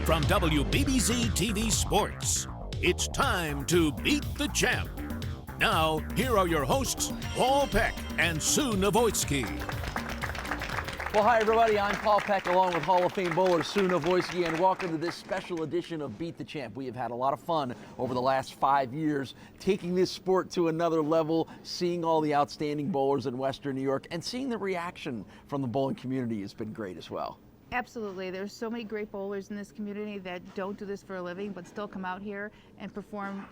From WBBZ-TV Sports, it's time to beat the champ. Now, here are your hosts, Paul Peck and Sue Novoitsky. Well, hi, everybody. I'm Paul Peck, along with Hall of Fame bowler Sue Novoitsky, and welcome to this special edition of Beat the Champ. We have had a lot of fun over the last 5 years, taking this sport to another level, seeing all the outstanding bowlers in Western New York, and seeing the reaction from the bowling community has been great as well. Absolutely. There's so many great bowlers in this community that don't do this for a living, but still come out here and perform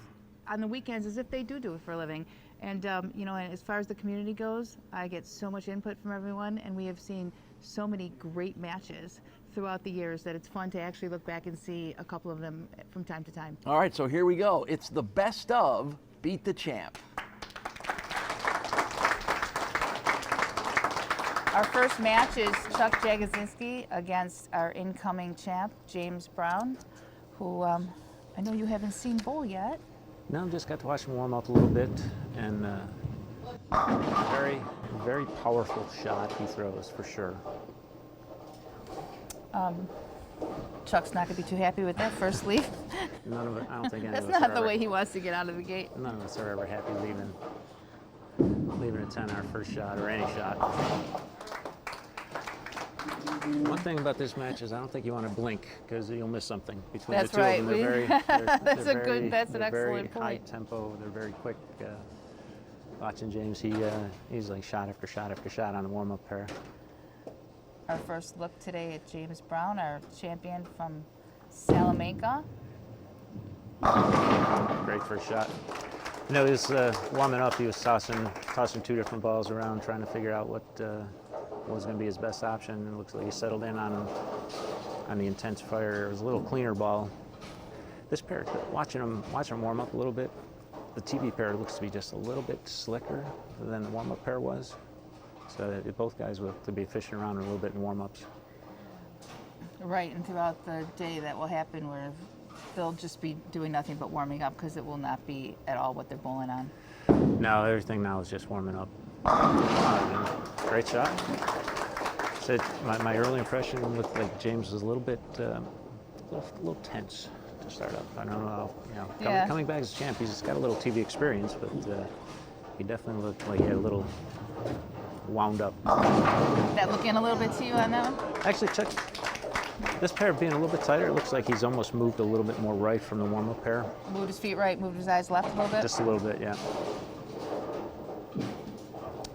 on the weekends as if they do it for a living. And, and as far as the community goes, I get so much input from everyone, and we have seen so many great matches throughout the years that it's fun to actually look back and see a couple of them from time to time. All right, so here we go. It's the best of Beat the Champ. Our first match is Chuck Jadodzinski against our incoming champ, James Brown, who I know you haven't seen bowl yet. No, just got to watch him warm up a little bit, and very, very powerful shot he throws, for sure. Chuck's not going to be too happy with that first leave. None of it, I don't think any of us That's not are the ever, way he wants to get out of the gate. None of us are ever happy leaving a 10 our first shot, or any shot. One thing about this match is I don't think you want to blink, because you'll miss something between That's the two right. of them. That's an excellent very point. High tempo. They're very quick. Watching James, he's like shot after shot after shot on the warm-up pair. Our first look today at James Brown, our champion from Salamanca. Great first shot. You know, he was warming up. He was tossing two different balls around, trying to figure out what was going to be his best option. It looks like he settled in on the intense fire. It was a little cleaner ball. This pair, watching him warm up a little bit, the TV pair looks to be just a little bit slicker than the warm-up pair was. So both guys will be fishing around a little bit in warm-ups. Right, and throughout the day that will happen where they'll just be doing nothing but warming up, because it will not be at all what they're bowling on. No, everything now is just warming up. Great shot. So my early impression looked like James was a little bit, a little tense to start up. I don't know how, coming back as champ, he's got a little TV experience, but he definitely looked like he had a little wound up. That looking a little bit to you on that one? Actually, Chuck, this pair being a little bit tighter, it looks like he's almost moved a little bit more right from the warm-up pair. Moved his feet right, moved his eyes left a little bit? Just a little bit, yeah.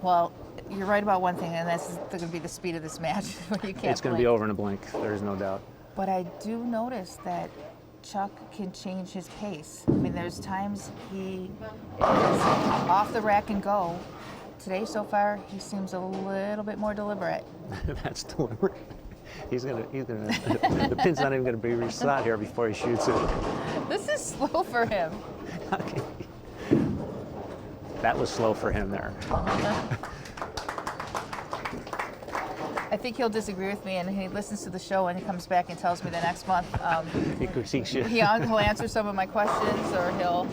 Well, you're right about one thing, and that's going to be the speed of this match. You can't It's going to be over in a blink, there's no doubt. But I do notice that Chuck can change his pace. I mean, there's times he is off the rack and go. Today, so far, he seems a little bit more deliberate. That's deliberate. He's gonna. The pin's not even gonna be reset here before he shoots it. This is slow for him. Okay. That was slow for him there. I think he'll disagree with me, and he listens to the show and he comes back and tells me the next month. He critiques you. He'll answer some of my questions, or he'll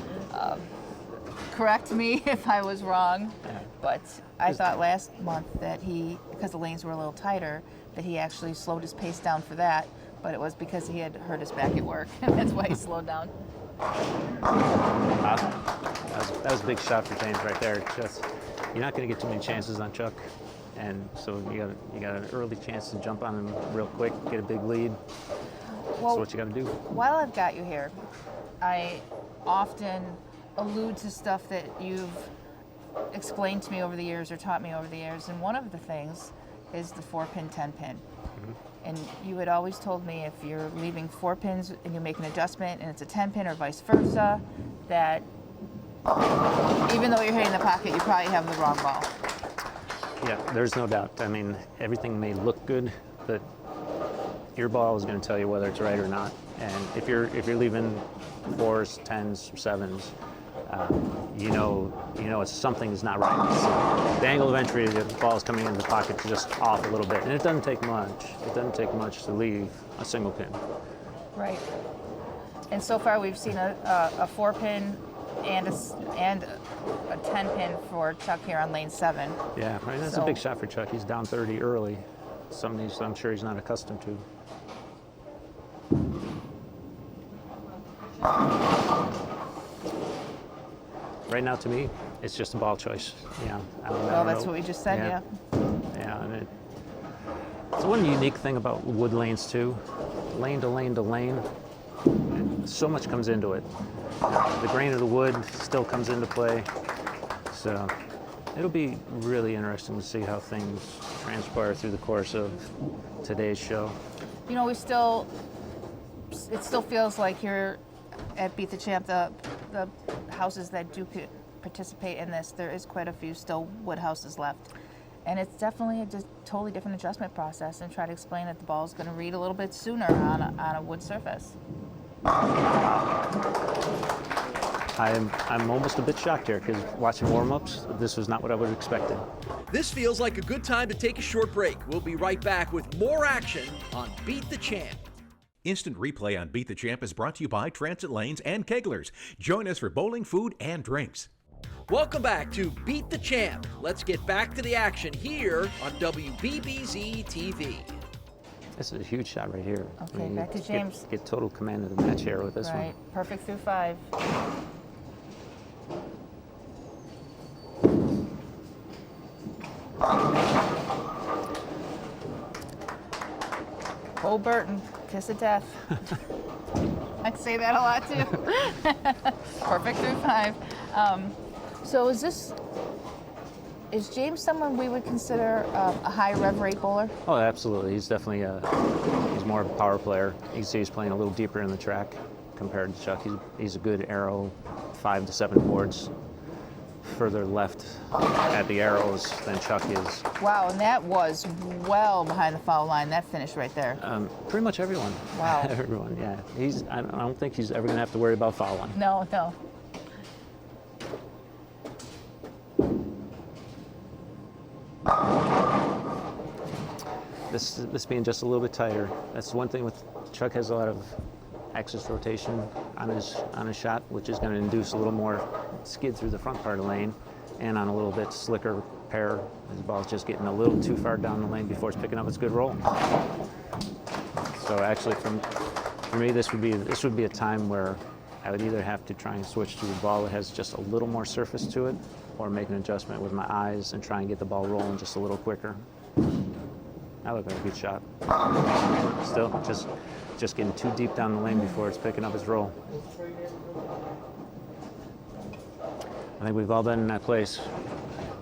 correct me if I was wrong. But I thought last month that because the lanes were a little tighter, that he actually slowed his pace down for that. But it was because he had hurt his back at work, and that's why he slowed down. Awesome. That was a big shot for James right there. Just, you're not going to get too many chances on Chuck, and so you got an early chance to jump on him real quick, get a big lead. Well, That's what you got to do. While I've got you here, I often allude to stuff that you've explained to me over the years or taught me over the years, and one of the things is the 4-pin, 10-pin. Mm-hmm. And you had always told me if you're leaving 4 pins and you make an adjustment and it's a 10-pin or vice versa, that even though you're hitting the pocket, you probably have the wrong ball. Yeah, there's no doubt. I mean, everything may look good, but your ball is going to tell you whether it's right or not. And if you're leaving 4s, 10s, 7s, you know it's something's not right. So the angle of entry, the ball is coming into the pocket just off a little bit, and it doesn't take much. It doesn't take much to leave a single pin. Right. And so far, we've seen a 4-pin and a 10-pin for Chuck here on lane 7. Yeah, right. That's a big shot for Chuck. He's down 30 early. Some of these I'm sure he's not accustomed to. Right now, to me, it's just a ball choice. Yeah. Well, that's what we just said, yeah. Yeah, and it's one unique thing about wood lanes too. Lane to lane to lane, so much comes into it. The grain of the wood still comes into play. So it'll be really interesting to see how things transpire through the course of today's show. You know, it still feels like here at Beat the Champ, the houses that do participate in this, there is quite a few still wood houses left. And it's definitely a totally different adjustment process, and try to explain that the ball is going to read a little bit sooner on a wood surface. I'm almost a bit shocked here, because watching warm-ups, this was not what I would have expected. This feels like a good time to take a short break. We'll be right back with more action on Beat the Champ. Instant replay on Beat the Champ is brought to you by Transit Lanes and Keglers. Join us for bowling, food, and drinks. Welcome back to Beat the Champ. Let's get back to the action here on WBBZ-TV. This is a huge shot right here. Okay, back to James. Get total command of the match here with this one. Right, perfect through 5. Oh, Burton, kiss of death. I'd say that a lot too. Perfect through 5. So is James someone we would consider a high rev rate bowler? Oh, absolutely. He's definitely he's more of a power player. You can see he's playing a little deeper in the track compared to Chuck. He's a good arrow, 5 to 7 boards further left at the arrows than Chuck is. Wow, and that was well behind the foul line, that finish right there. Pretty much everyone. Wow. Everyone, yeah. I don't think he's ever going to have to worry about foul line. No. This being just a little bit tighter. That's one thing with Chuck, has a lot of axis rotation on his shot, which is going to induce a little more skid through the front part of the lane, and on a little bit slicker pair. His ball's just getting a little too far down the lane before it's picking up its good roll. So actually, for me, this would be a time where I would either have to try and switch to a ball that has just a little more surface to it, or make an adjustment with my eyes and try and get the ball rolling just a little quicker. That looked like a good shot. Still, just getting too deep down the lane before it's picking up its roll. I think we've all been in that place.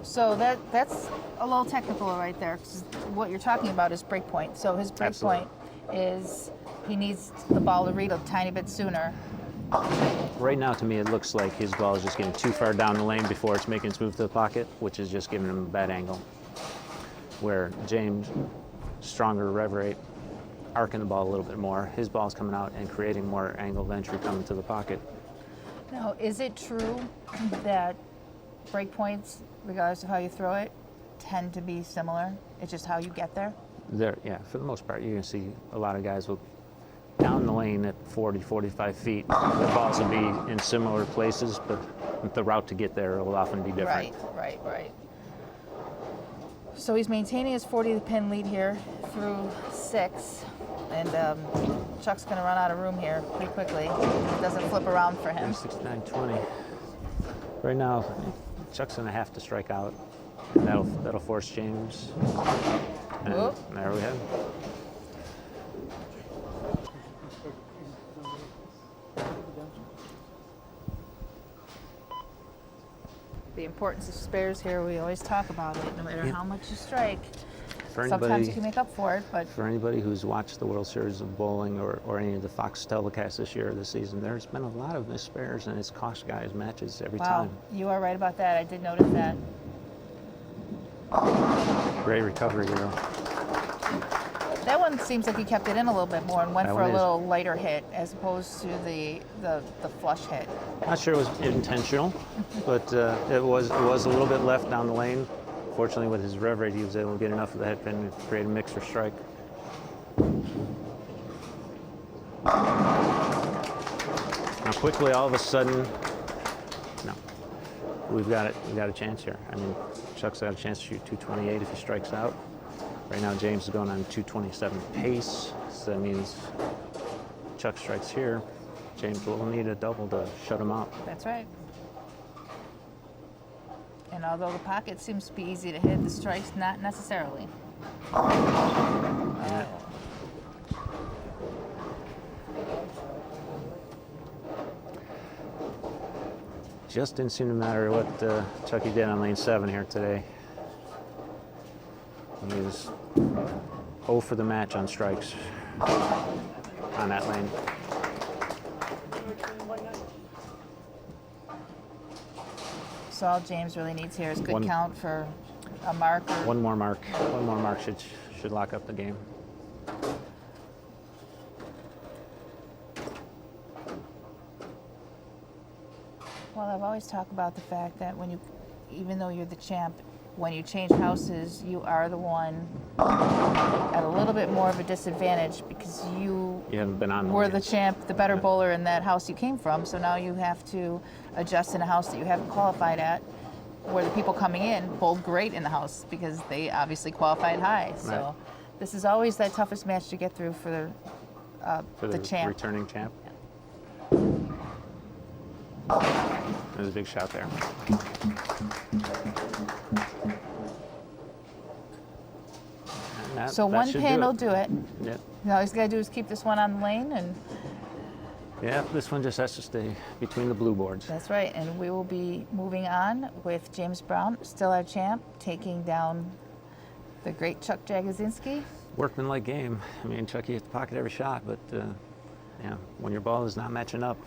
So that's a little technical right there, because what you're talking about is break point. So his break point is he needs the ball to read a tiny bit sooner. Right now, to me, it looks like his ball is just getting too far down the lane before it's making its move to the pocket, which is just giving him a bad angle. Where James, stronger rev rate, arcing the ball a little bit more, his ball's coming out and creating more angle of entry coming to the pocket. Now, is it true that break points, regardless of how you throw it, tend to be similar? It's just how you get there? Yeah, for the most part, you're going to see a lot of guys will down the lane at 40, 45 feet. The balls will be in similar places, but the route to get there will often be different. Right. So he's maintaining his 40-pin lead here through 6, and Chuck's going to run out of room here pretty quickly. It doesn't flip around for him. 69-20. Right now, Chuck's going to have to strike out, and that'll force James. And there we have. The importance of spares here, we always talk about it, no matter how much you strike. Sometimes anybody, you can make up for it, but... For anybody who's watched the World Series of Bowling or any of the Fox telecasts this season, there's been a lot of missed spares, and it's cost guys matches every time. You are right about that. I did notice that. Great recovery, you know. That one seems like he kept it in a little bit more and went for a little lighter hit as opposed to the flush hit. Not sure it was intentional, but it was a little bit left down the lane. Fortunately, with his rev rate, he was able to get enough of the head pin to create a mix for strike. Now quickly, all of a sudden, no, we've got a chance here. I mean, Chuck's got a chance to shoot 228 if he strikes out. Right now, James is going on 227 pace, so that means Chuck strikes here. James will need a double to shut him out. That's right. And although the pocket seems to be easy to hit, the strike's not necessarily. Yeah. Just didn't seem to matter what Chucky did on lane 7 here today. He was 0 for the match on strikes on that lane. So all James really needs here is good count for a mark. One more mark should lock up the game. Well, I've always talked about the fact that even though you're the champ, when you change houses, you are the one at a little bit more of a disadvantage because you haven't been on were the champ, the better bowler in that house you came from. So now you have to adjust in a house that you haven't qualified at, where the people coming in bowled great in the house because they obviously qualified high. So Right. this is always that toughest match to get through for the champ. Returning champ. There's a big shot there. So one pin will do it. Yep. All he's got to do is keep this one on the lane, and Yeah, this one just has to stay between the blue boards. that's right. And we will be moving on with James Brown, still our champ, taking down the great Chuck Jadodzinski. Workmanlike game. I mean, Chucky hit the pocket every shot, but yeah, when your ball is not matching up,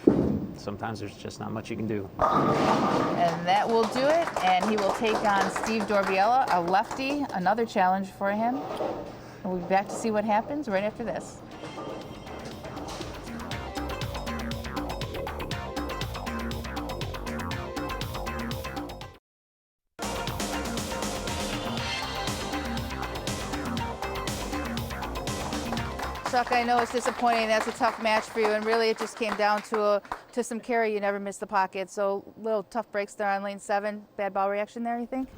sometimes there's just not much you can do. And that will do it. And he will take on Steve Dorobiala, a lefty, another challenge for him. And we'll be back to see what happens right after this. Chuck, I know it's disappointing. That's a tough match for you, and really it just came down to some carry. You never missed the pocket, so little tough breaks there on lane 7. Bad ball reaction there, you think?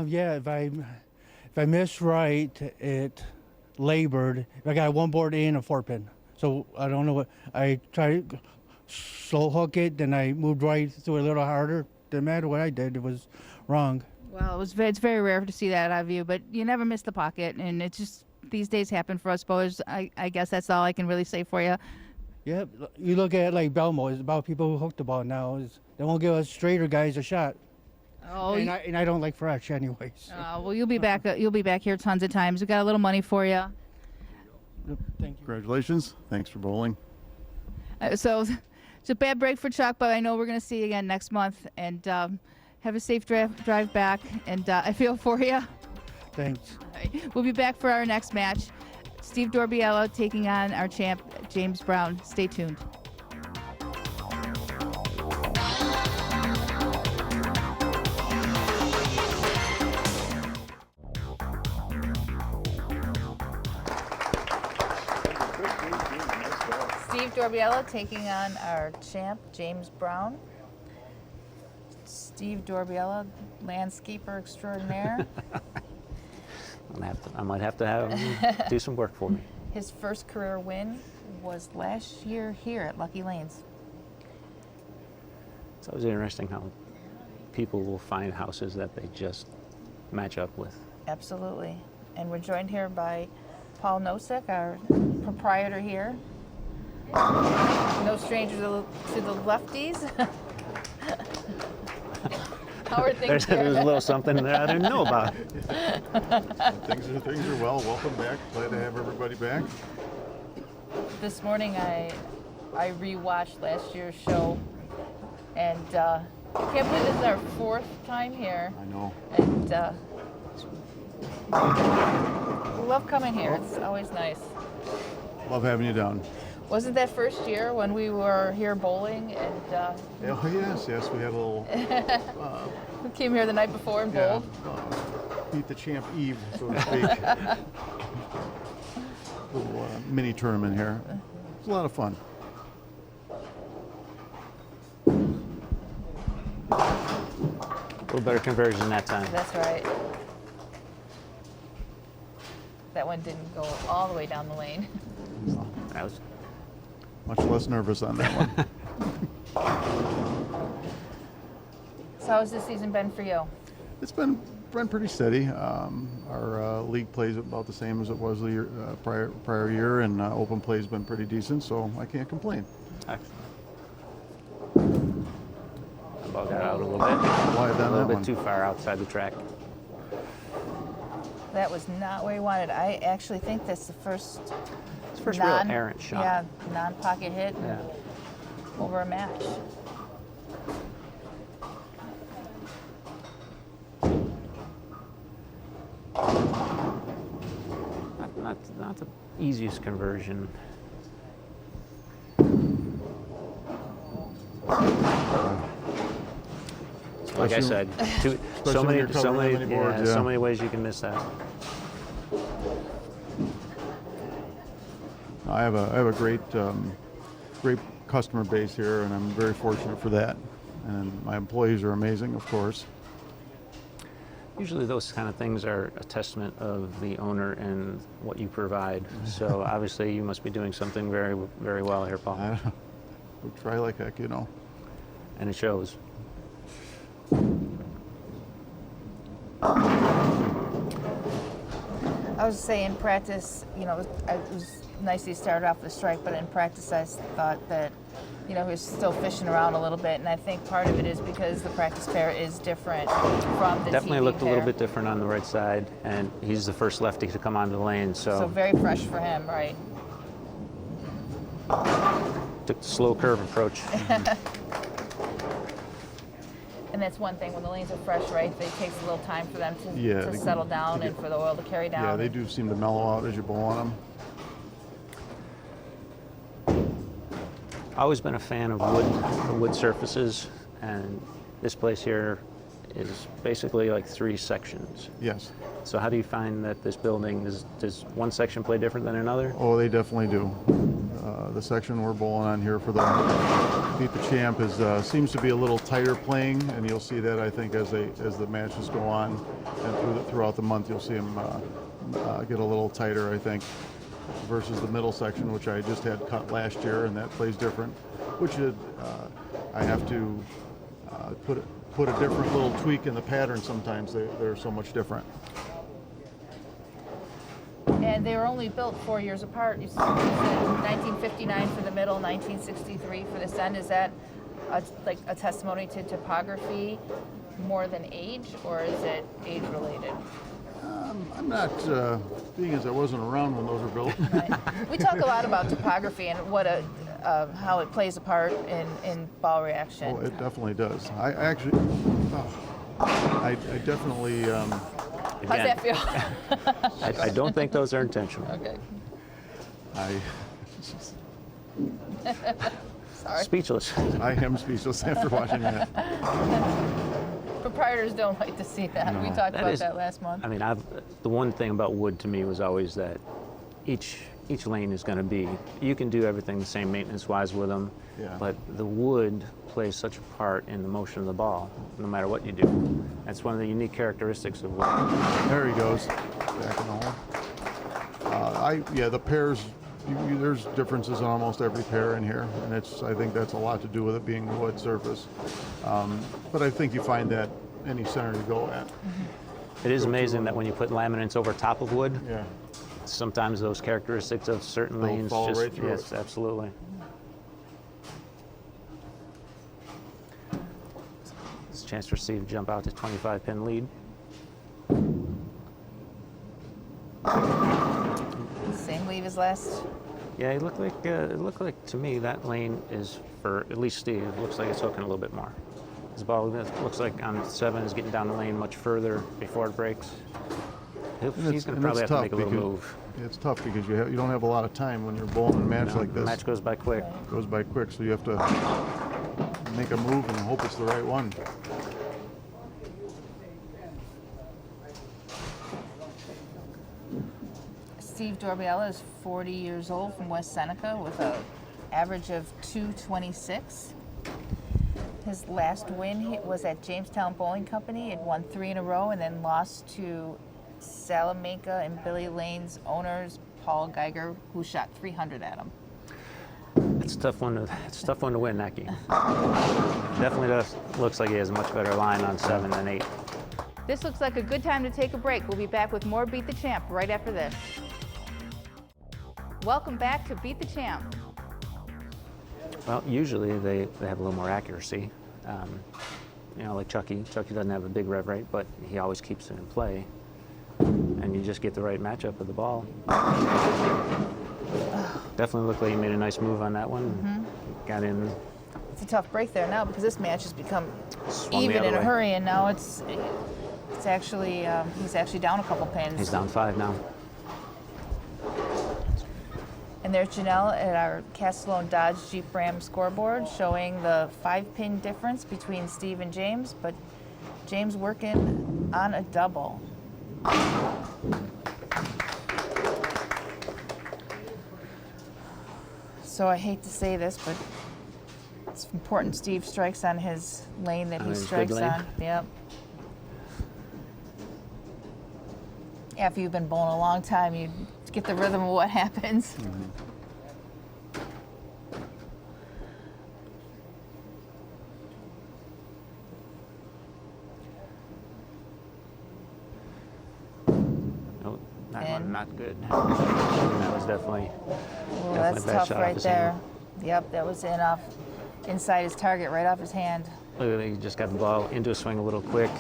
Yeah, if I missed right, it labored. I got one board in a 4-pin, so I don't know what. I tried to slow hook it, then I moved right through a little harder. Didn't matter what I did, it was wrong. Well, it's very rare to see that out of you, but you never missed the pocket, and it's just these days happen for us bowlers. I guess that's all I can really say for you. Yeah, you look at like Belmo, it's about people who hook the ball now. They won't give us straighter guys a shot. Oh, and I don't like fresh anyways. well, you'll be back. You'll be back here tons of times. We got a little money for you. Thank you. Congratulations. Thanks for bowling. So it's a bad break for Chuck, but I know we're going to see you again next month. And have a safe drive back. And I feel for you. Thanks. We'll be back for our next match. Steve Dorobiala taking on our champ, James Brown. Stay tuned. Steve Dorobiala taking on our champ, James Brown. Steve Dorobiala, landscaper extraordinaire. I might have to have him do some work for me. His first career win was last year here at Lucky Lanes. It's always interesting how people will find houses that they just match up with. Absolutely. And we're joined here by Paul Nosek, our proprietor here. No stranger to the lefties. How are things here? There's a little something there I didn't know about. Things are well. Welcome back. Glad to have everybody back. This morning I rewatched last year's show, and I can't believe this is our 4th time here. I know. And we love coming here. It's always nice. Love having you down. Wasn't that first year when we were here bowling and Oh, yes. We had a little we came here the night before and bowled? beat the champ Eve, so to speak. Little mini tournament here. It's a lot of fun. A little better conversion that time. That's right. That one didn't go all the way down the lane. That was Much less nervous on that one. So how's this season been for you? It's been pretty steady. Our league plays about the same as it was the year, prior year, and open play's been pretty decent, so I can't complain. Excellent. The ball got out a little bit. Wide A down little that bit one. too far outside the track. That was not where he wanted. I actually think that's the first It's the first real errant shot. Yeah, non-pocket hit Yeah. over a match. Not the easiest conversion. Like I said, so when you're covering that many boards, yeah. so many ways you can miss that. I have a great great customer base here, and I'm very fortunate for that. And my employees are amazing, of course. Usually those kind of things are a testament of the owner and what you provide. So obviously you must be doing something very, very well here, Paul. We try like heck, you know. And it shows. I was saying, in practice, you know, it was nice he started off with a strike, but in practice I thought that, you know, he was still fishing around a little bit, and I think part of it is because the practice pair is different from the Definitely TV looked pair. a little bit different on the right side, and he's the first lefty to come onto the lane, So very fresh for him, right? took the slow curve approach. And that's one thing, when the lanes are fresh, right, it takes a little time for them to they- settle down and for the oil to carry down. Yeah, they do seem to mellow out as you blow on them. Always been a fan of wood surfaces, and this place here is basically like 3 sections. Yes. So how do you find that this building, does one section play different than another? Oh, they definitely do. The section we're bowling on here for the Beat the Champ is seems to be a little tighter playing, and you'll see that, I think, as the matches go on and throughout the month, you'll see them get a little tighter, I think, versus the middle section, which I just had cut last year, and that plays different. Which I have to put a different little tweak in the pattern. Sometimes they're so much different. And they were only built 4 years apart. You said 1959 for the middle, 1963 for this end. Is that like a testimony to topography more than age, or is it age related? I'm not, being as I wasn't around when those were built. Right. We talk a lot about topography and what how it plays a part in ball reaction. Oh, it definitely does. I actually, I definitely. How's that feel? I don't think those are intentional. Okay. Sorry. Speechless. I am speechless after watching that. Proprietors don't like to see that. We talked about that last month. I mean, the one thing about wood to me was always that each lane is going to be, you can do everything the same maintenance-wise with them, but the wood plays such a part in the motion of the ball, no matter what you do. That's one of the unique characteristics of wood. There he goes, back in the hole. The pairs, there's differences in almost every pair in here, and I think that's a lot to do with it being a wood surface. But I think you find that any center you go at. It is amazing that when you put laminates over top of wood, Yeah. sometimes those characteristics of certain They'll lanes fall just, right through yes, it. absolutely. It's a chance for Steve to jump out to 25-pin lead. Same leave as last. Yeah, it looked like to me that lane is, for at least Steve, it looks like it's hooking a little bit more. His ball looks like on 7 is getting down the lane much further before it breaks. He's going to probably have to make a little move. It's tough because you don't have a lot of time when you're bowling a match like this. The match goes by quick. It goes by quick, so you have to make a move and hope it's the right one. Steve Dorobiala is 40 years old from West Seneca with an average of 226. His last win was at Jamestown Bowling Company. He had won 3 in a row and then lost to Salamanca and Billy Lane's owners, Paul Geiger, who shot 300 at him. It's a tough one to win that game. Definitely looks like he has a much better line on 7 than 8. This looks like a good time to take a break. We'll be back with more Beat the Champ right after this. Welcome back to Beat the Champ. Well, usually they have a little more accuracy. You know, like Chucky. Chucky doesn't have a big rev rate, but he always keeps it in play. And you just get the right matchup of the ball. Definitely looked like he made a nice move on that one. Got in. It's a tough break there now because this match has become Swung the even other in a way. hurry, and now it's actually he's actually down a couple pins. He's down 5 now. And there's Janelle at our Castellone Dodge Jeep Ram scoreboard showing the 5-pin difference between Steve and James, but James working on a double. So I hate to say this, but it's important Steve strikes on his lane that On he his strikes good lane? on. Yep. After you've been bowling a long time, you get the rhythm of what happens. Nope, that And- one not good. That was definitely. Well, Definitely that's bad tough shot off right his there. hand. Yep, that was inside his target, right off his hand. Look at that, he just got the ball into a swing a little quick.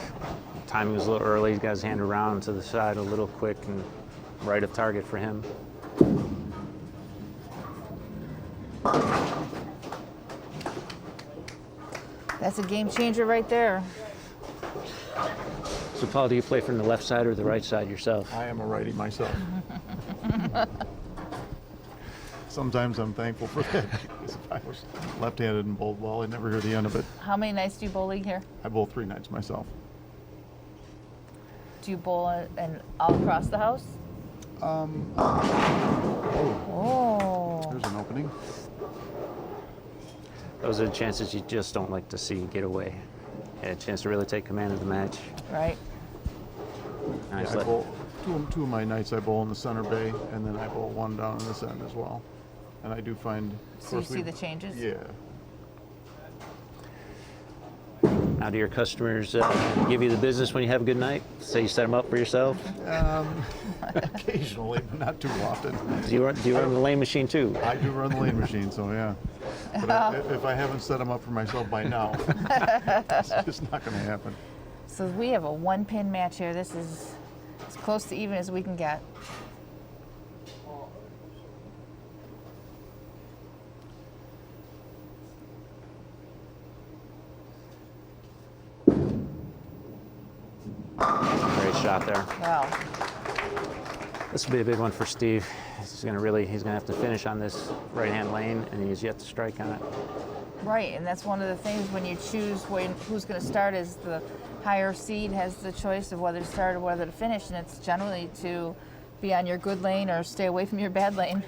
Timing was a little early. He got his hand around to the side a little quick and right of target for him. That's a game changer right there. So, Paul, do you play from the left side or the right side yourself? I am a righty myself. Sometimes I'm thankful for that because if I was left-handed and bowled well, I'd never hear the end of it. How many nights do you bowl league here? I bowl 3 nights myself. Do you bowl and all across the house? Oh. There's an opening. Those are the chances you just don't like to see get away. Had a chance to really take command of the match. Right. Nice. Yeah, I bowl two of my nights I bowl in the center bay, and then I bowl one down in this end as well. And I do find. of So you course, see the changes? Yeah. Now, do your customers give you the business when you have a good night? Say you set them up for yourself? Occasionally, but not too often. Do you run the lane machine too? I do run the lane machine, so yeah. But if I haven't set them up for myself by now, it's just not going to happen. So we have a 1-pin match here. This is as close to even as we can get. Great shot there. Wow. This will be a big one for Steve. He's gonna have to finish on this right-hand lane, and he's yet to strike on it. Right, and that's one of the things when you choose who's going to start is the higher seed has the choice of whether to start or whether to finish, and it's generally to be on your good lane or stay away from your bad lane.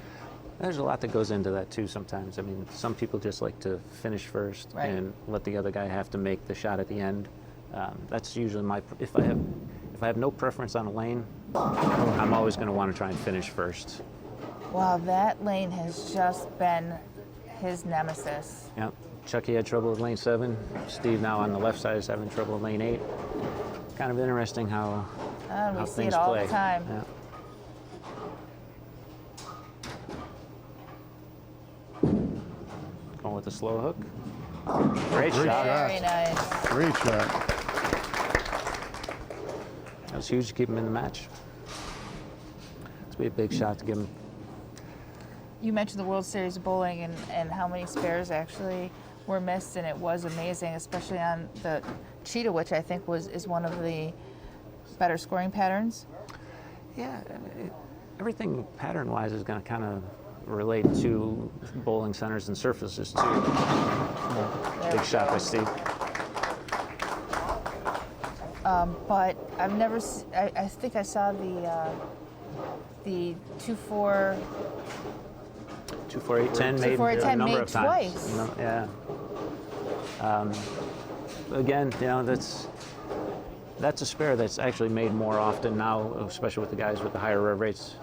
There's a lot that goes into that too sometimes. I mean, some people just like to finish first Right. and let the other guy have to make the shot at the end. That's usually if I have no preference on a lane, I'm always going to want to try and finish first. Wow, that lane has just been his nemesis. Yep. Chucky had trouble with lane 7. Steve now on the left side is having trouble with lane 8. Kind of interesting how We see things it all play. the time. Yeah. Going with the slow hook. Great shot. Very nice. Great shot. That was huge to keep him in the match. It's be a big shot to give him. You mentioned the World Series of Bowling and how many spares actually were missed, and it was amazing, especially on the Cheetah, which I think is one of the better scoring patterns. Yeah, everything pattern-wise is going to kind of relate to bowling centers and surfaces too. Big shot by Steve. But I've never. I think I saw the 2-4. 2-4-8-10 made 2-4-8-10 a number made of times. twice. No, yeah. Again, you know, that's a spare that's actually made more often now, especially with the guys with the higher rev rates.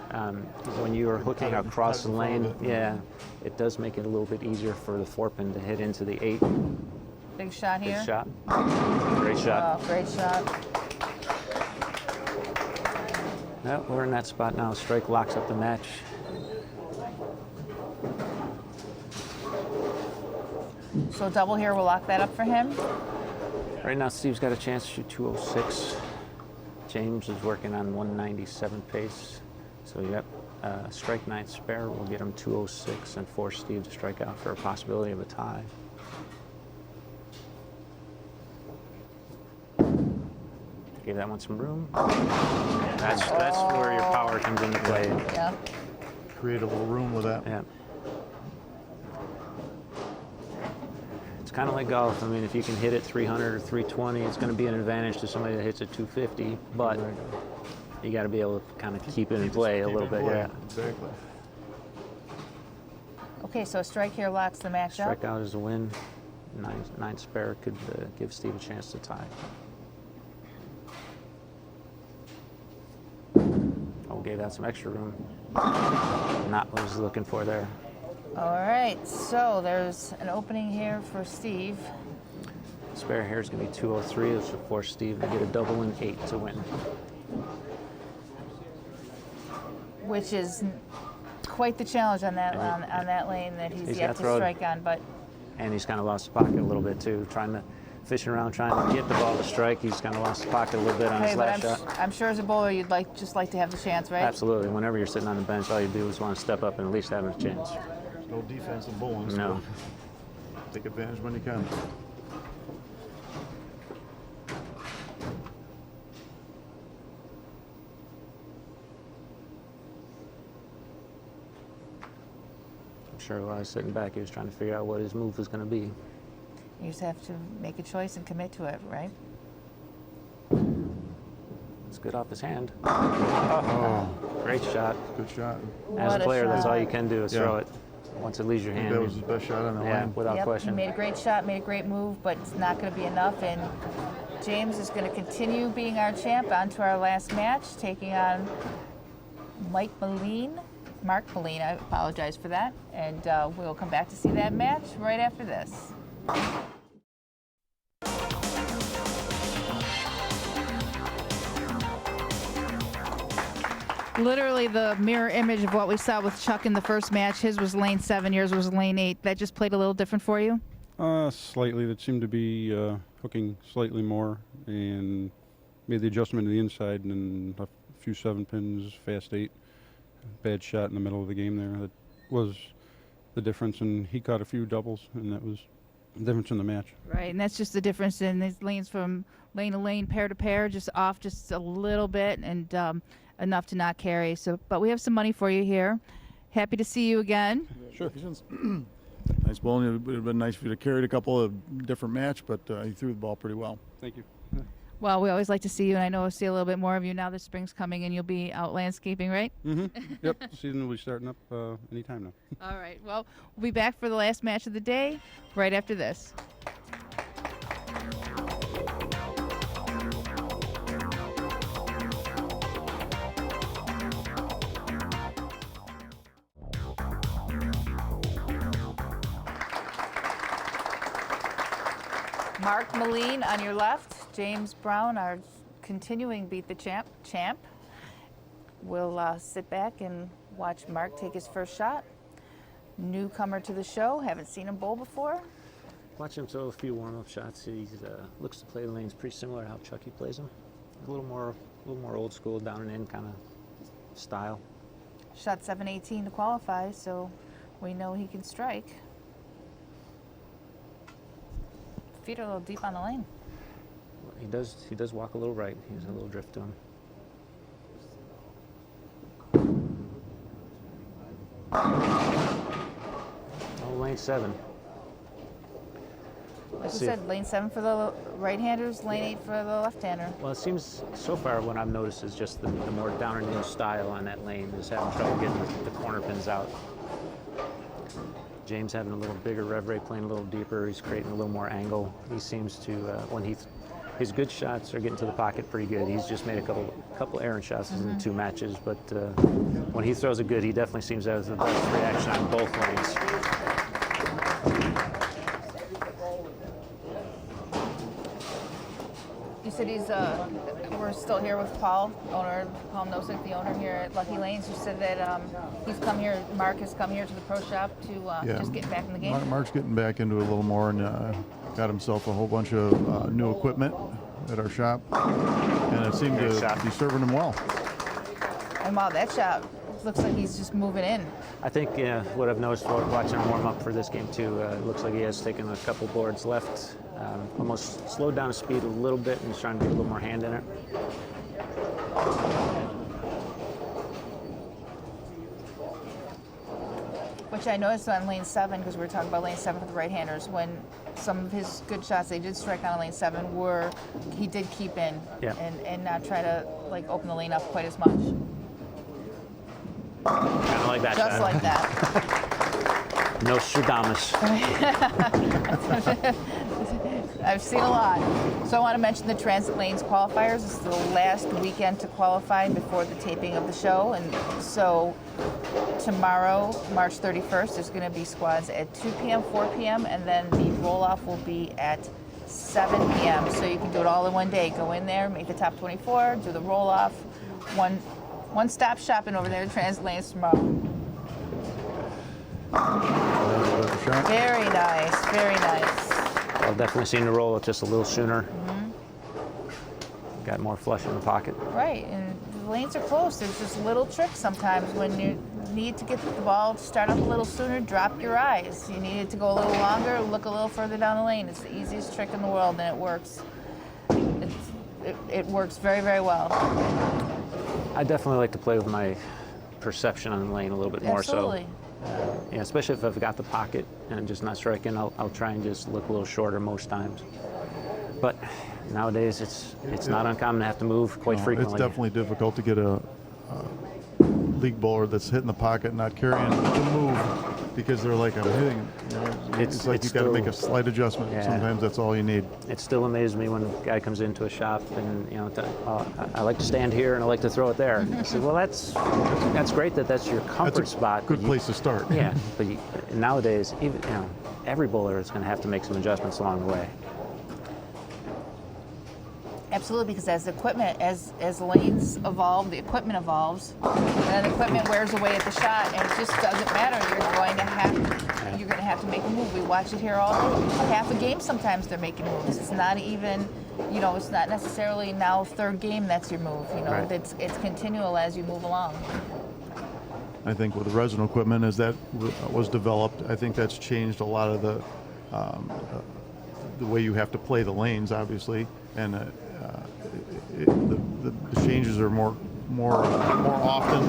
When you are hooking across the lane, yeah, it does make it a little bit easier for the 4-pin to hit into the 8. Big shot here. Good shot. Great shot. Oh, great shot. Yeah, we're in that spot now. Strike locks up the match. So double here will lock that up for him. Right now, Steve's got a chance to shoot 206. James is working on 197 pace. So, yep, strike 9 spare will get him 206 and force Steve to strike out for a possibility of a tie. Give that one some room. That's where your power comes into play. Yeah. Create a little room with that. Yeah. It's kind of like golf. I mean, if you can hit it 300 or 320, it's going to be an advantage to somebody that hits it 250. But you got to be able to kind of keep it in play a little bit. Yeah. Exactly. Okay, so a strike here locks the match up. Strikeout is a win. 9 spare could give Steve a chance to tie. Oh, gave that some extra room. Not what I was looking for there. All right, so there's an opening here for Steve. Spare here is going to be 203. This will force Steve to get a double and 8 to win. Which is quite the challenge on that on that lane that he's yet to strike on, but and he's kind of lost the pocket a little bit too, fishing around trying to get the ball to strike. He's kind of lost the pocket a little bit on his last shot. I'm sure as a bowler you'd just like to have the chance, right? Absolutely. Whenever you're sitting on the bench, all you do is want to step up and at least have a chance. There's no defense in bowling. No. So take advantage when you can. I'm sure while I was sitting back, he was trying to figure out what his move was going to be. You just have to make a choice and commit to it, right? It's good off his hand. Oh, great shot. Good shot. As a player, that's all you shot. can do is throw it. Once it leaves your hand. That was his best shot on the Yeah, line. without Yep, question. he made a great shot, made a great move, but it's not going to be enough. And James is going to continue being our champ. On to our last match, taking on Mark Meleen. I apologize for that. And we'll come back to see that match right after this. Literally the mirror image of what we saw with Chuck in the first match. His was lane 7, yours was lane 8. That just played a little different for you? Slightly. That seemed to be hooking slightly more and made the adjustment to the inside and a few 7-pins, fast 8. Bad shot in the middle of the game there. That was the difference, and he caught a few doubles, and that was the difference in the match. Right, and that's just the difference in these lanes from lane to lane, pair to pair, just off just a little bit, and enough to not carry. So, but we have some money for you here. Happy to see you again. Sure. Nice bowling. It would have been nice for you to carry a couple of different match, but you threw the ball pretty well. Thank you. Well, we always like to see you, and I know we'll see a little bit more of you now that spring's coming and you'll be out landscaping, right? Mm-hmm. Yep. Season will be starting up anytime now. All right. Well, we'll be back for the last match of the day right after this. Mark Meleen on your left, James Brown, our continuing Beat the Champ. We'll sit back and watch Mark take his first shot. Newcomer to the show, haven't seen him bowl before. Watch him throw a few warm-up shots. He looks to play the lanes pretty similar to how Chucky plays them. A little more old school, down and in kind of style. Shot 718 to qualify, so we know he can strike. Feet are a little deep on the lane. He does walk a little right. He has a little drift to him. Oh, lane 7. Like we said, lane 7 for the right-handers, lane 8 for the left-hander. Well, it seems so far what I've noticed is just the more down and in style on that lane is having trouble getting the corner pins out. James having a little bigger rev rate, playing a little deeper. He's creating a little more angle. He seems to, when he his good shots are getting to the pocket pretty good. He's just made a couple errant shots in 2 matches, but when he throws it good, he definitely seems to have the best reaction on both lanes. You said we're still here with Paul Nosek, the owner here at Lucky Lanes. You said that he's come here, Mark has come here to the pro shop to just get back in the game. Mark's getting back into it a little more and got himself a whole bunch of new equipment at our shop, and it seemed to be serving him well. And wow, that shop looks like he's just moving in. I think what I've noticed watching him warm up for this game too, it looks like he has taken a couple boards left, almost slowed down his speed a little bit, and he's trying to get a little more hand in it. Which I noticed on lane 7, because we were talking about lane 7 for the right-handers, when some of his good shots they did strike on lane 7 he did keep in and not try to like open the lane up quite as much. Kind of like that Just shot. like that. Nostradamus. I've seen a lot. So I want to mention the Transit Lanes qualifiers. This is the last weekend to qualify before the taping of the show. And so tomorrow, March 31st, there's going to be squads at 2 p.m., 4 p.m., and then the roll-off will be at 7 p.m. So you can do it all in one day. Go in there, make the top 24, do the roll-off. One-stop shopping over there at Transit Lanes tomorrow. Very nice, very nice. I've definitely seen the roll just a little sooner. Got more flush in the pocket. Right, and the lanes are close. There's just little tricks sometimes when you need to get the ball to start up a little sooner, drop your eyes. You need it to go a little longer, look a little further down the lane. It's the easiest trick in the world, and it works. It works very, very well. I definitely like to play with my perception on the lane a little bit more. Absolutely. Yeah, especially if I've got the pocket and I'm just not striking, I'll try and just look a little shorter most times. But nowadays, it's not uncommon to have to move quite frequently. It's definitely difficult to get a league bowler that's hitting the pocket, not carrying the move, because they're like, I'm hitting. It's like you've got to make a slight adjustment. Yeah. Sometimes that's all you need. It still amazes me when a guy comes into a shop and I like to stand here and I like to throw it there. I said, well, that's great that's your comfort spot. Good place to start. Yeah, but nowadays, even every bowler is going to have to make some adjustments along the way. Absolutely, because as the lanes evolve, the equipment evolves, and then the equipment wears away at the shot, and it just doesn't matter. You're going to have to make a move. We watch it here all day. Half a game, sometimes they're making moves. It's not even, it's not necessarily now third game that's your move. Right. It's continual as you move along. I think with the resin equipment, as that was developed, I think that's changed a lot of the way you have to play the lanes, obviously, and the changes are more often.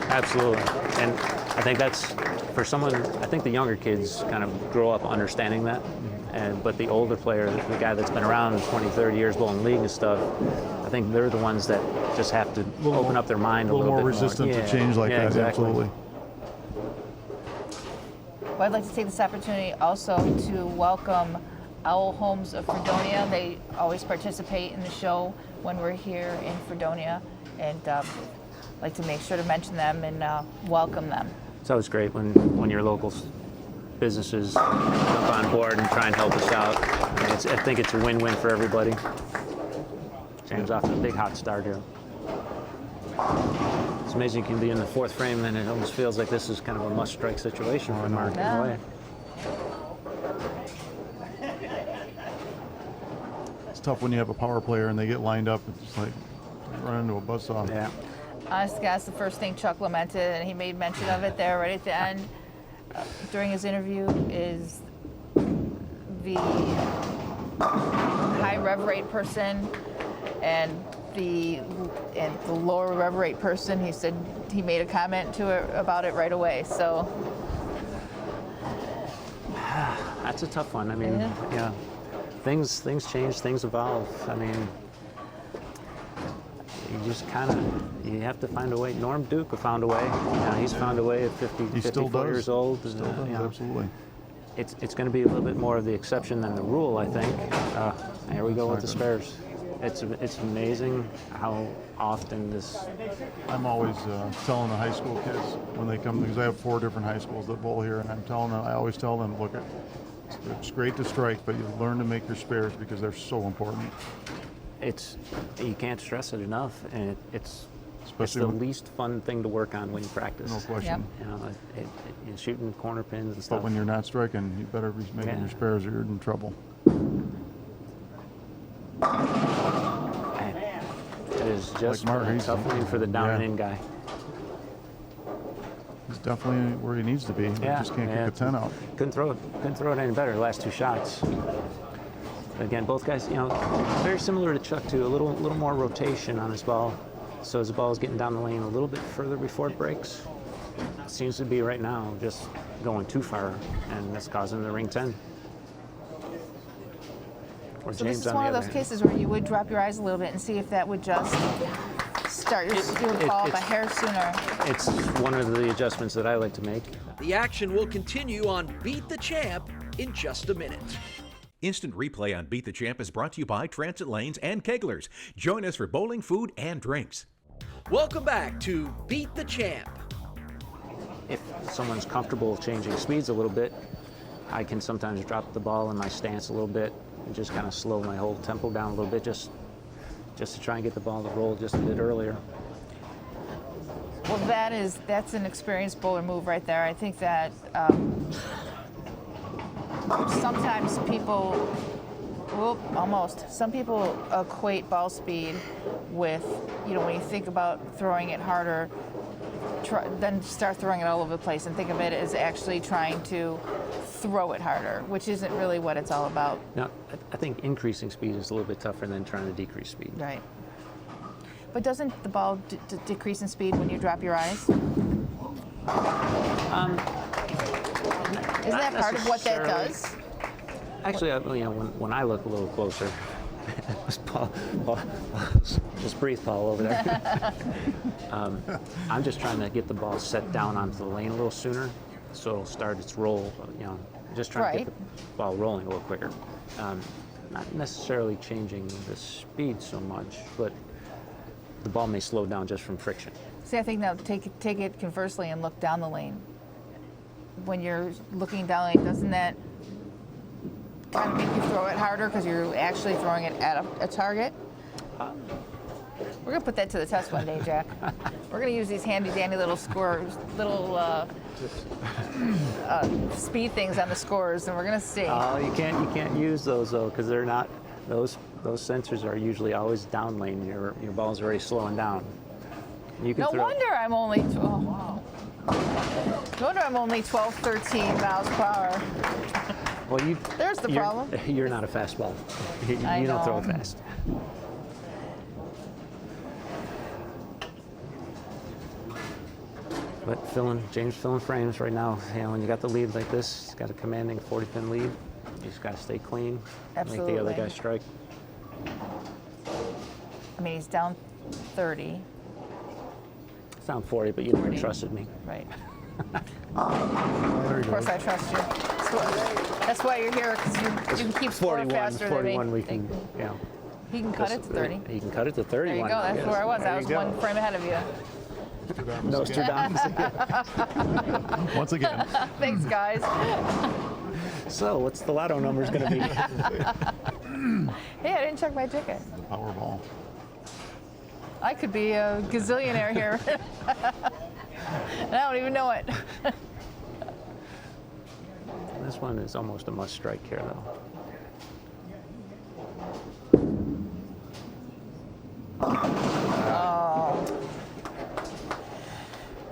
Absolutely, and I think that's for someone. I think the younger kids kind of grow up understanding that, but the older player, the guy that's been around 20, 30 years bowling league and stuff, I think they're the ones that just have to open up their mind a little bit more. Resistant to change like that. Exactly. Absolutely. Well, I'd like to take this opportunity also to welcome Owl Homes of Fredonia. They always participate in the show when we're here in Fredonia, and I'd like to make sure to mention them and welcome them. It's always great when your local businesses jump on board and try and help us out. I think it's a win-win for everybody. James off to a big hot start here. It's amazing you can be in the fourth frame and it almost feels like this is kind of a must-strike situation for Mark in a way. It's tough when you have a power player and they get lined up. It's like run into a buzzsaw. Yeah. Honestly, that's the first thing Chuck lamented, and he made mention of it there right at the end during his interview, is the high rev rate person and the lower rev rate person. He said he made a comment to it about it right away. So that's a tough one. I mean, yeah, things change, things evolve. I mean, you just you have to find a way. Norm Duke found a way. He's found a way at 54 years old. Still does, absolutely. it's going to be a little bit more of the exception than the rule, I think. Here we go with the spares. It's amazing how often this. I'm always telling the high school kids when they come, because I have 4 different high schools that bowl here, and I always tell them, look, it's great to strike, but you learn to make your spares because they're so important. You can't stress it enough, and it's Especially the least fun thing to work on when you practice. No question. Yep. You're shooting corner pins and stuff. But when you're not striking, you better be making your spares or you're in trouble. It is just Like Mark, a tough lane for the down and in guy. He's definitely where he needs to be. He just can't kick a 10 out. Couldn't throw it any better. Last 2 shots. Again, both guys, very similar to Chuck too. A little more rotation on his ball, so his ball is getting down the lane a little bit further before it breaks. It seems to be right now just going too far, and that's causing the ring 10. Or So James this is on one the of other those hand. cases where you would drop your eyes a little bit and see if that would just start your ball up a hair sooner. It's one of the adjustments that I like to make. The action will continue on Beat the Champ in just a minute. Instant replay on Beat the Champ is brought to you by Transit Lanes and Keglers. Join us for bowling, food, and drinks. Welcome back to Beat the Champ. If someone's comfortable changing speeds a little bit, I can sometimes drop the ball in my stance a little bit and just kind of slow my whole tempo down a little bit just to try and get the ball to roll just a bit earlier. Well, that's an experienced bowler move right there. I think that sometimes people, some people equate ball speed with, when you think about throwing it harder, then start throwing it all over the place and think of it as actually trying to throw it harder, which isn't really what it's all about. Now, I think increasing speed is a little bit tougher than trying to decrease speed. Right. But doesn't the ball decrease in speed when you drop your eyes? Isn't that part of what that does? Actually, when I look a little closer, Paul, just breathe, Paul, over there. I'm just trying to get the ball set down onto the lane a little sooner, so it'll start its roll. Just trying to get the ball rolling a little quicker. Not necessarily changing the speed so much, but the ball may slow down just from friction. See, I think now take it conversely and look down the lane. When you're looking down the lane, doesn't that kind of make you throw it harder because you're actually throwing it at a target? We're gonna put that to the test one day, Jack. We're gonna use these handy dandy little speed things on the scores, and we're gonna see. Oh, you can't use those though, because they're not. Those sensors are usually always down lane. Your ball's already slowing down. You can No wonder I'm only 12, 13 miles per hour. Well, There's the problem. You're not a fast ball. You don't throw it fast. But James filling frames right now. When you got the lead like this, he's got a commanding 40-pin lead. You just got to stay clean. Absolutely. Make the other guy strike. I mean, he's down 30. It's down 40, but you never trusted me. Right. There you Of course, I trust you. That's why you're here, because you can keep score 41, faster 41 than me. we can, He can cut it to 30. He can cut it to 31. There you go. That's where I was. I was There you one go. frame ahead of you. Nostradamus. Once again. Thanks, guys. So, what's the lotto numbers going to be? Hey, I didn't check my ticket. The Powerball. I could be a gazillionaire here. And I don't even know it. This one is almost a must strike here, though. Oh.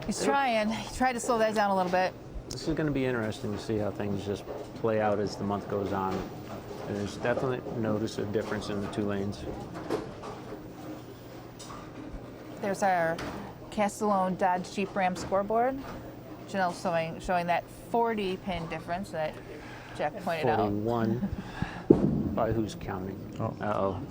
He's trying. He tried to slow that down a little bit. This is going to be interesting to see how things just play out as the month goes on. And there's definitely notice a difference in the 2 lanes. There's our Castellone Dodge Jeep Ram scoreboard. Janelle's showing that 40-pin difference that Jack pointed 41. By who's counting? Oh. Uh-oh.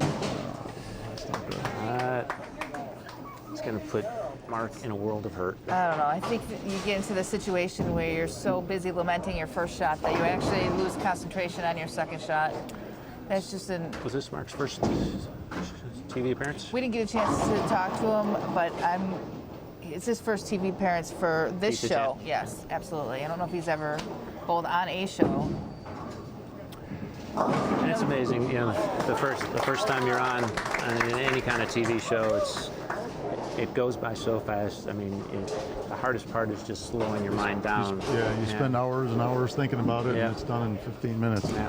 It's going to put Mark in a world of hurt? I don't know. I think that you get into the situation where you're so busy lamenting your first shot that you actually lose concentration on your second shot. That's just an... Was this Mark's first TV appearance? We didn't get a chance to talk to him, but it's his first TV appearance for this Beat the show. Champ. Yes, absolutely. I don't know if he's ever bowled on a show. And it's amazing, you know, the first time you're on any kind of TV show, it goes by so fast. I mean, the hardest part is just slowing your mind down. You spend hours and hours thinking about it, and it's done in 15 minutes. Yeah.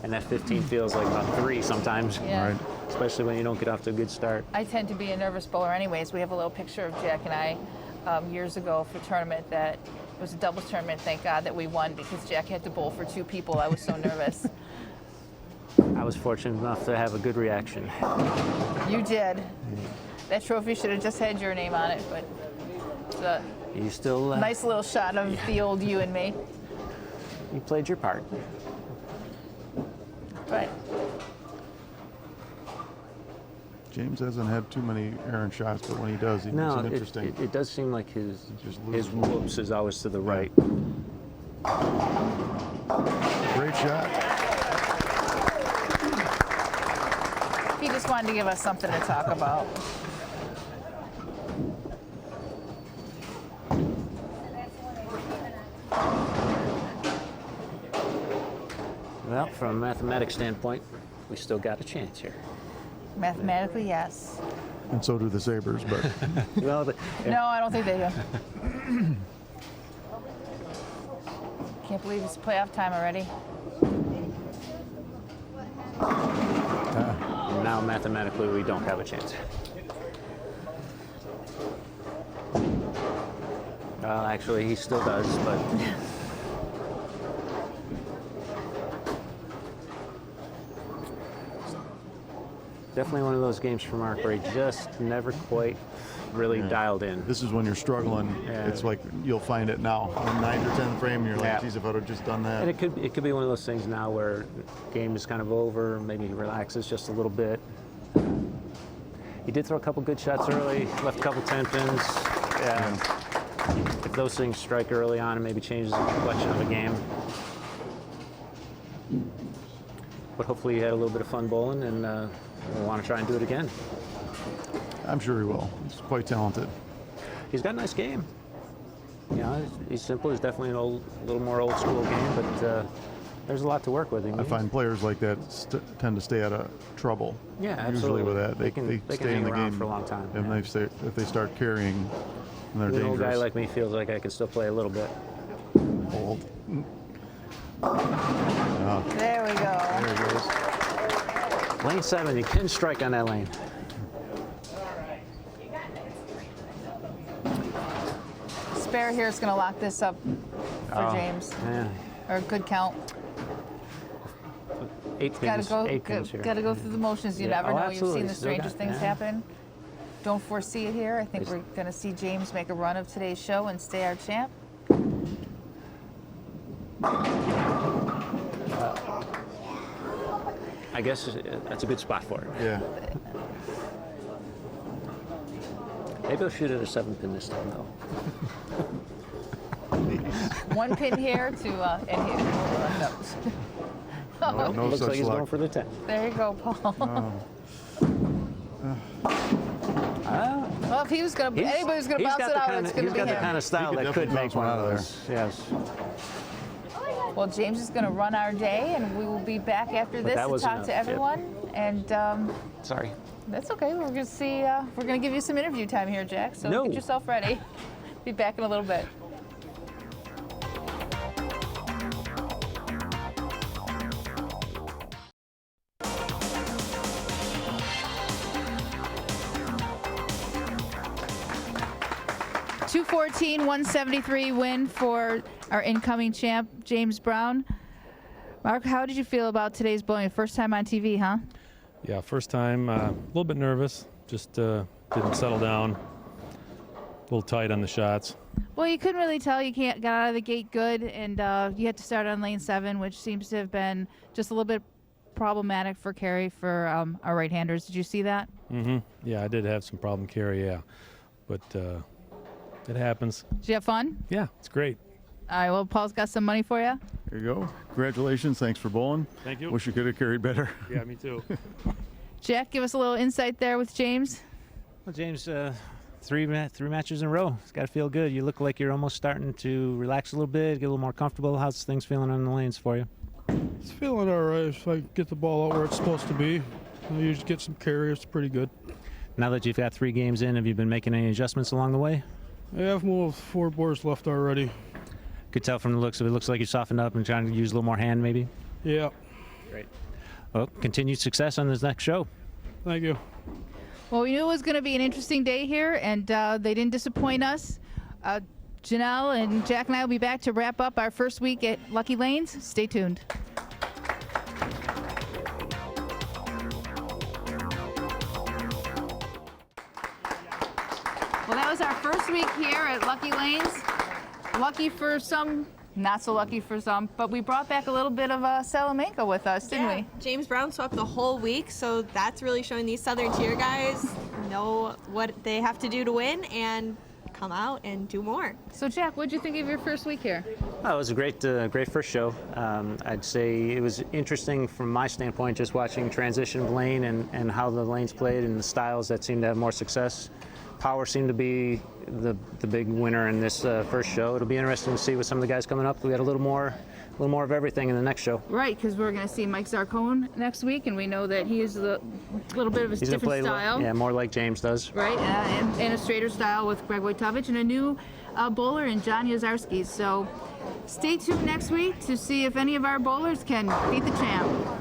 And that 15 feels like about 3 sometimes. Yeah. Right. Especially when you don't get off to a good start. I tend to be a nervous bowler anyways. We have a little picture of Jack and I years ago for a tournament that was a doubles tournament. Thank God that we won because Jack had to bowl for 2 people. I was so nervous. I was fortunate enough to have a good reaction. You did. That trophy should have just had your name on it, but it's a You still... nice little shot of the old you and me. You played your part. Right. James hasn't had too many errant shots, but when he does, he makes No, it interesting. it does seem like his loses. whoops is always to the right. Great shot. He just wanted to give us something to talk about. Well, from a mathematics standpoint, we still got a chance here. Mathematically, yes. And so do the Sabres, but Well, No, I don't think they do. Can't believe it's playoff time already. now mathematically we don't have a chance. Well, actually, he still does, but definitely one of those games for Mark where he just never quite really dialed in. this is when you're struggling. Yeah. It's like you'll find it now. On 9th or 10th frame, you're like, Yeah. geez, if I'd have just done that. And it could be one of those things now where game is kind of over, maybe he relaxes just a little bit. He did throw a couple good shots early, left a couple 10 pins. Yeah. If those things strike early on, it maybe changes the complexion of a game. But hopefully he had a little bit of fun bowling and we'll want to try and do it again. I'm sure he will. He's quite talented. He's got a nice game. You know, he's simple. He's definitely a little more old school game, but there's a lot to work with. I find players like that tend to stay out of trouble. Yeah, Usually absolutely. with that, they They stay can in hang the around game for a long time. And Yeah. if they start carrying, then they're An old dangerous. guy like me feels like I can still play a little bit. Old. There we go. There he goes. Lane 7, you can strike on that lane. Spare here is going to lock this up for James. Yeah. Or a good count. 8 pins. 8 pins here. Got to go through the motions. You Yeah. never Oh, know. absolutely. You've seen the Still strangest got- things yeah. happen. Don't foresee it here. I think we're going to see James make a run of today's show and stay our champ. I guess that's a good spot for it. Yeah. Maybe I'll shoot at a 7 pin this time, though. 1 pin here to and here. No Looks such like he's luck. going for the 10. There you go, Paul. Well, if he was going to, anybody was going to bounce it out, it's going to be He's got the him. kind of style He could that could definitely make bounce one of one out of those. Yes. Well, James is going to run our day, and we will be back after this that to was talk enough, to yep. everyone. And Sorry. that's okay. We're going to see. We're going to give you some interview time here, Jack. So No. get yourself ready. Be back in a little bit. $214,173 win for our incoming champ, James Brown. Mark, how did you feel about today's bowling? First time on TV, huh? Yeah, first time, a little bit nervous, just didn't settle down, a little tight on the shots. Well, you couldn't really tell. You got out of the gate good, and you had to start on lane 7, which seems to have been just a little bit problematic for carry for our right-handers. Did you see that? Mm-hmm. Yeah, I did have some problem carry, yeah. but it happens. Did you have fun? Yeah, it's great. All right, well, Paul's got some money for you. There you go. Congratulations. Thanks for bowling. Thank you. Wish you could have carried better. Yeah, me too. Jack, give us a little insight there with James. Well, James, three matches in a row. It's got to feel good. You look like you're almost starting to relax a little bit, get a little more comfortable. How's things feeling on the lanes for you? It's feeling all right. If I get the ball out where it's supposed to be, I usually get some carry. It's pretty good. Now that you've got 3 games in, have you been making any adjustments along the way? Yeah, I've moved 4 boards left already. Could tell from the looks of it. Looks like you softened up and trying to use a little more hand, maybe. Yeah. Great. Well, continued success on this next show. Thank you. Well, we knew it was going to be an interesting day here, and they didn't disappoint us. Janelle and Jack and I will be back to wrap up our first week at Lucky Lanes. Stay tuned. Well, that was our first week here at Lucky Lanes. Lucky for some, not so lucky for some, but we brought back a little bit of Salamanca with us, didn't we? James Brown swept the whole week, so that's really showing these Southern Tier guys know what they have to do to win and come out and do more. So, Jack, what did you think of your first week here? Oh, it was a great first show. I'd say it was interesting from my standpoint, just watching transition of lane and how the lanes played and the styles that seemed to have more success. Power seemed to be the big winner in this first show. It'll be interesting to see with some of the guys coming up. We got a little more of everything in the next show. Right, because we're going to see Mike Zarcone next week, and we know that he is a little bit of a different style. Yeah, more like James does. Right, and a straighter style with Greg Wojtowicz, and a new bowler in John Yazarski. So stay tuned next week to see if any of our bowlers can beat the champ.